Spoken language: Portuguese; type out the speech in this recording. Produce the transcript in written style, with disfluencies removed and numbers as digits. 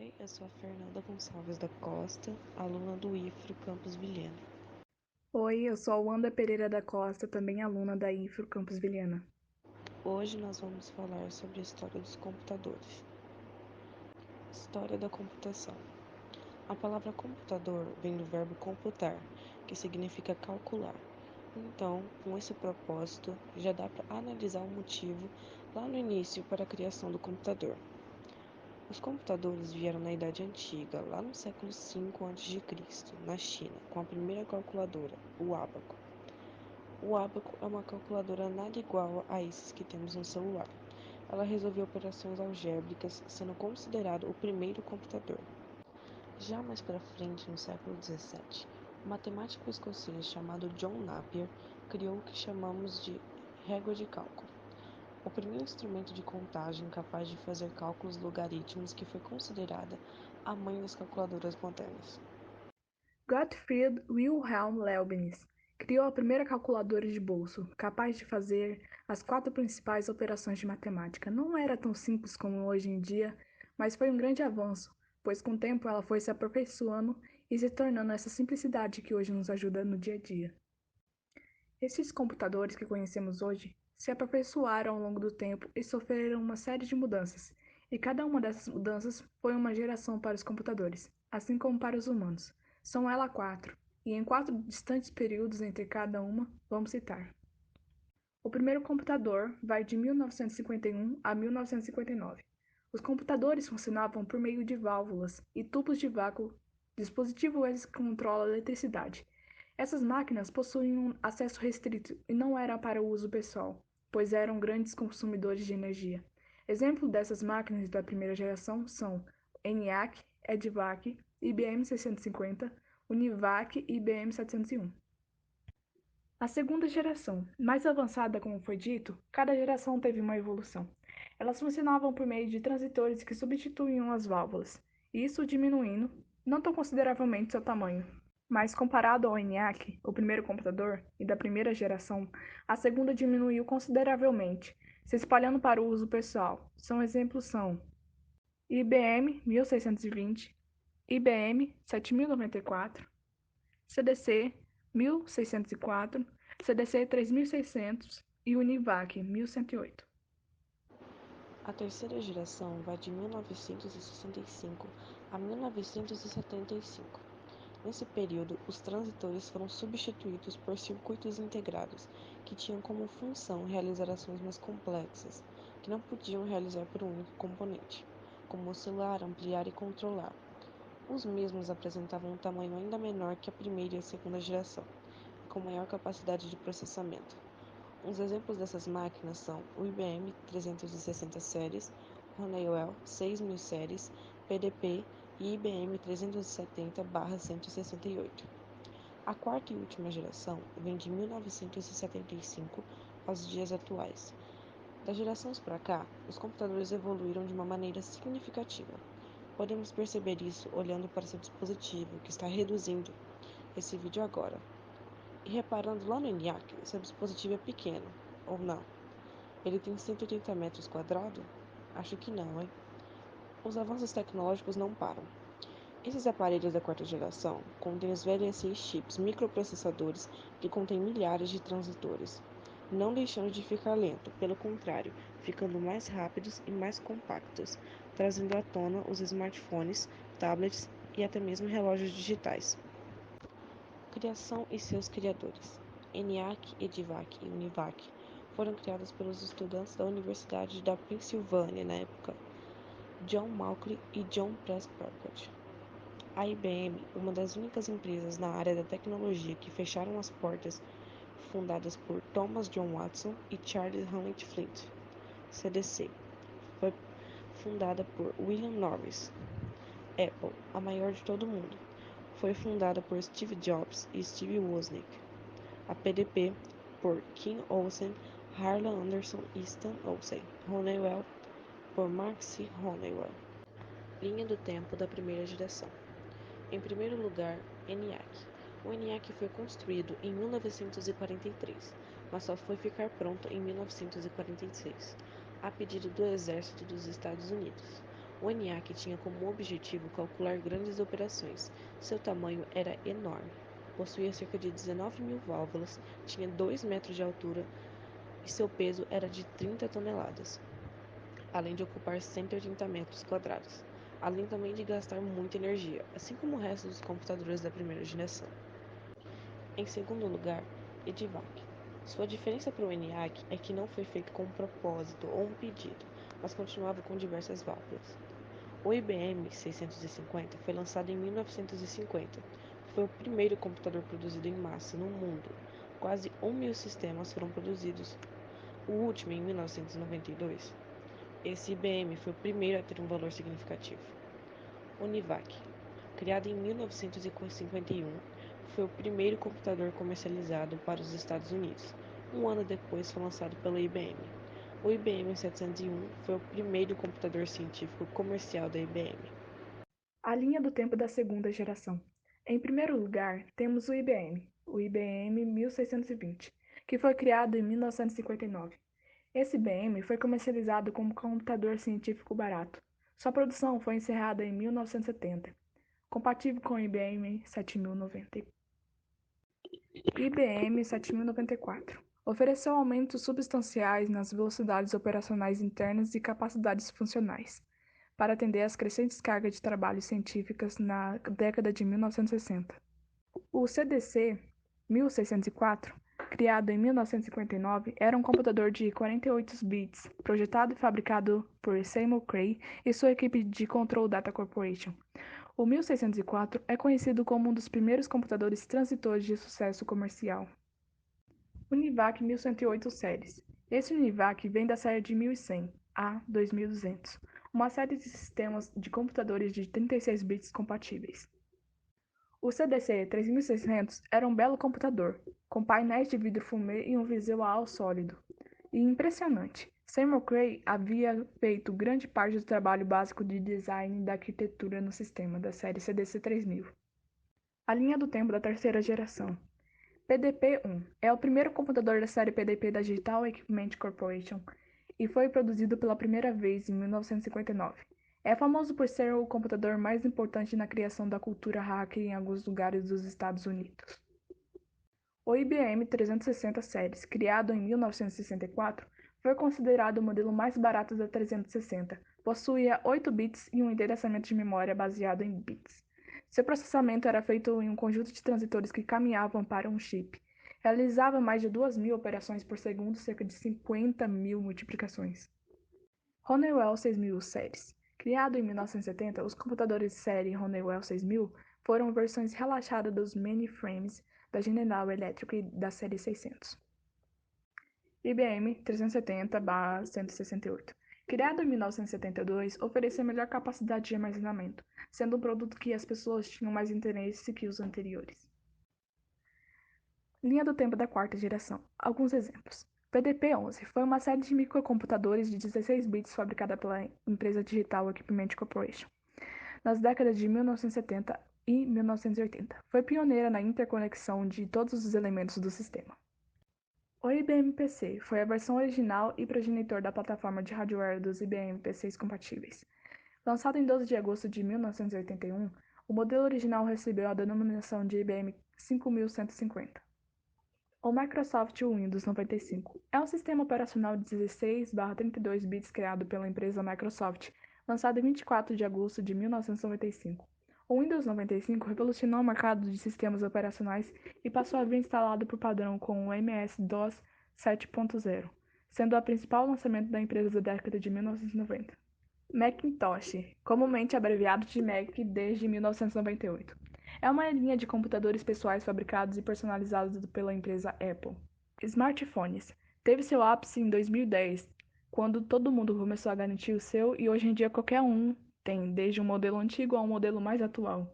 Oi, eu sou a Fernanda Gonçalves da Costa, aluna do IFRO Campus Vilhena. Oi, eu sou a Wanda Pereira da Costa, também aluna da IFRO Campus Vilhena. Hoje nós vamos falar sobre a história dos computadores. História da computação. A palavra computador vem do verbo computar, que significa calcular. Então, com esse propósito, já dá para analisar o motivo lá no início para a criação do computador. Os computadores vieram na Idade Antiga, lá no século V a.C., na China, com a primeira calculadora, o ábaco. O ábaco é uma calculadora nada igual a esses que temos no celular. Ela resolvia operações algébricas, sendo considerado o primeiro computador. Já mais para frente, no século XVII, um matemático escocês chamado John Napier criou o que chamamos de régua de cálculo, o primeiro instrumento de contagem capaz de fazer cálculos logarítmicos, que foi considerada a mãe das calculadoras modernas. Gottfried Wilhelm Leibniz criou a primeira calculadora de bolso, capaz de fazer as 4 principais operações de matemática. Não era tão simples como hoje em dia, mas foi um grande avanço, pois com o tempo ela foi se aperfeiçoando e se tornando essa simplicidade que hoje nos ajuda no dia a dia. Esses computadores que conhecemos hoje se aperfeiçoaram ao longo do tempo e sofreram uma série de mudanças, e cada uma dessas mudanças foi uma geração para os computadores, assim como para os humanos. São ela 4, e em 4 distantes períodos entre cada uma, vamos citar. O primeiro computador vai de 1951 a 1959. Os computadores funcionavam por meio de válvulas e tubos de vácuo, dispositivo esse que controla a eletricidade. Essas máquinas possuíam um acesso restrito e não eram para o uso pessoal, pois eram grandes consumidores de energia. Exemplos dessas máquinas da primeira geração são ENIAC, EDVAC, IBM 650, UNIVAC e IBM 701. A segunda geração, mais avançada como foi dito, cada geração teve uma evolução. Elas funcionavam por meio de transitores que substituíam as válvulas, e isso diminuindo, não tão consideravelmente, seu tamanho. Mas comparado ao ENIAC, o primeiro computador, e da primeira geração, a segunda diminuiu consideravelmente, se espalhando para o uso pessoal. Exemplos são IBM 1620, IBM 7094, CDC 1604, CDC 3600 e UNIVAC 1108. A terceira geração vai de 1965 a 1975. Nesse período, os transitores foram substituídos por circuitos integrados, que tinham como função realizar ações mais complexas, que não podiam realizar por um único componente, como oscilar, ampliar e controlar. Os mesmos apresentavam um tamanho ainda menor que a primeira e a segunda geração, e com maior capacidade de processamento. Uns exemplos dessas máquinas são o IBM 360 séries, Honeywell 6000 séries, PDP e IBM 370/168. A quarta e última geração vem de 1975 aos dias atuais. Das gerações para cá, os computadores evoluíram de uma maneira significativa. Podemos perceber isso olhando para seu dispositivo, que está reduzindo esse vídeo agora. E reparando lá no ENIAC, seu dispositivo é pequeno, ou não? Ele tem 180 metros quadrados? Acho que não, hein? Os avanços tecnológicos não param. Esses aparelhos da quarta geração contêm os VLSI chips microprocessadores que contêm milhares de transitores, não deixando de ficar lento, pelo contrário, ficando mais rápidos e mais compactos, trazendo à tona os smartphones, tablets e até mesmo relógios digitais. Criação e seus criadores. ENIAC, EDVAC e UNIVAC foram criados pelos estudantes da Universidade da Pensilvânia na época, John Malkley e John Prescott. A IBM, uma das únicas empresas na área da tecnologia que fecharam as portas, fundadas por Thomas John Watson e Charles Hamlet Flint. CDC foi fundada por William Norris. Apple, a maior de todo o mundo, foi fundada por Steve Jobs e Steve Wozniak. A PDP por Kim Olsen, Harlan Anderson e Stan Olsen. Honeywell por Mark C. Honeywell. Linha do tempo da primeira geração. Em primeiro lugar, ENIAC. O ENIAC foi construído em 1943, mas só foi ficar pronto em 1946, a pedido do Exército dos Estados Unidos. O ENIAC tinha como objetivo calcular grandes operações. Seu tamanho era enorme. Possuía cerca de 19.000 válvulas, tinha 2 metros de altura e seu peso era de 30 toneladas, além de ocupar 180 metros quadrados, além também de gastar muita energia, assim como o resto dos computadores da primeira geração. Em segundo lugar, EDIVAC. Sua diferença para o ENIAC é que não foi feito com um propósito ou um pedido, mas continuava com diversas válvulas. O IBM 650 foi lançado em 1950. Foi o primeiro computador produzido em massa no mundo. Quase 1.000 sistemas foram produzidos. O último, em 1992. Esse IBM foi o primeiro a ter um valor significativo. Univac, criado em 1951, foi o primeiro computador comercializado para os Estados Unidos. Um ano depois foi lançado pela IBM. O IBM 701 foi o primeiro computador científico comercial da IBM. A linha do tempo da segunda geração. Em primeiro lugar, temos o IBM 1620, que foi criado em 1959. Esse IBM foi comercializado como computador científico barato. Sua produção foi encerrada em 1970, compatível com o IBM 7090. IBM 7094 ofereceu aumentos substanciais nas velocidades operacionais internas e capacidades funcionais, para atender às crescentes cargas de trabalho científicas na década de 1960. O CDC 1604, criado em 1959, era um computador de 48 bits, projetado e fabricado por Seymour Cray e sua equipe de Control Data Corporation. O 1604 é conhecido como um dos primeiros computadores transitores de sucesso comercial. Univac 1108 séries. Esse Univac vem da série de 1100 a 2200, uma série de sistemas de computadores de 36 bits compatíveis. O CDC 3600 era um belo computador, com painéis de vidro fumê e um visual sólido e impressionante. Seymour Cray havia feito grande parte do trabalho básico de design da arquitetura no sistema da série CDC 3000. A linha do tempo da terceira geração. PDP-1 é o primeiro computador da série PDP da Digital Equipment Corporation e foi produzido pela primeira vez em 1959. É famoso por ser o computador mais importante na criação da cultura hacker em alguns lugares dos Estados Unidos. O IBM 360 Series, criado em 1964, foi considerado o modelo mais barato da 360. Possuía 8 bits e um endereçamento de memória baseado em bits. Seu processamento era feito em um conjunto de transitores que caminhavam para um chip. Realizava mais de 2.000 operações por segundo, cerca de 50.000 multiplicações. Honeywell 6000 Series. Criado em 1970, os computadores de série Honeywell 6000 foram versões relaxadas dos mainframes da General Electric e da série 600. IBM 370/168. Criado em 1972, oferecia melhor capacidade de armazenamento, sendo um produto que as pessoas tinham mais interesse que os anteriores. Linha do tempo da quarta geração. Alguns exemplos. PDP-11 foi uma série de microcomputadores de 16 bits fabricada pela empresa Digital Equipment Corporation nas décadas de 1970 e 1980. Foi pioneira na interconexão de todos os elementos do sistema. O IBM PC foi a versão original e progenitor da plataforma de hardware dos IBM PCs compatíveis. Lançado em 12 de agosto de 1981, o modelo original recebeu a denominação de IBM 5150. O Microsoft Windows 95 é um sistema operacional de 16/32 bits criado pela empresa Microsoft, lançado em 24 de agosto de 1995. O Windows 95 revolucionou o mercado de sistemas operacionais e passou a vir instalado por padrão com o MS-DOS 7.0, sendo o principal lançamento da empresa da década de 1990. Macintosh, comumente abreviado de Mac desde 1998. É uma linha de computadores pessoais fabricados e personalizados pela empresa Apple. Smartphones. Teve seu ápice em 2010, quando todo mundo começou a garantir o seu e hoje em dia qualquer um tem, desde um modelo antigo ao modelo mais atual.